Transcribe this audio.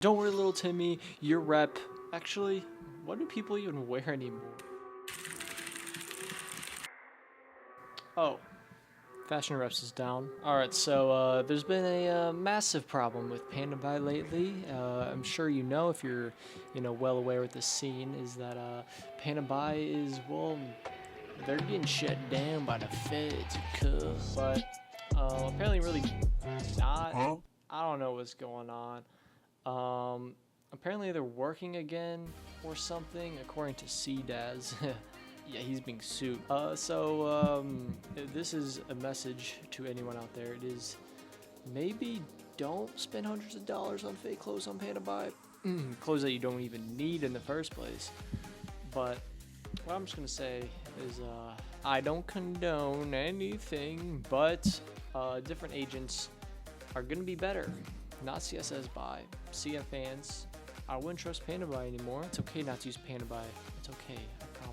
Don't worry, little Timmy, your rep. Actually, what do people even wear anymore? Oh, Fashion Reps is down. Alright, so there's been a massive problem with Pandabuy lately. I'm sure you know, if you're, well aware with the scene, is that Pandabuy is, well, they're getting shut down by the feds, cuz. But apparently really not. Huh? I don't know what's going on. Apparently they're working again or something, according to CDAZ. Yeah, he's being sued. This is a message to anyone out there. It is, maybe don't spend hundreds of dollars on fake clothes on Pandabuy. Clothes that you don't even need in the first place. But what I'm just gonna say is, I don't condone anything, but different agents are gonna be better. Not CSS buy, CF fans. I wouldn't trust Pandabuy anymore. It's okay not to use Pandabuy. It's okay, I promise.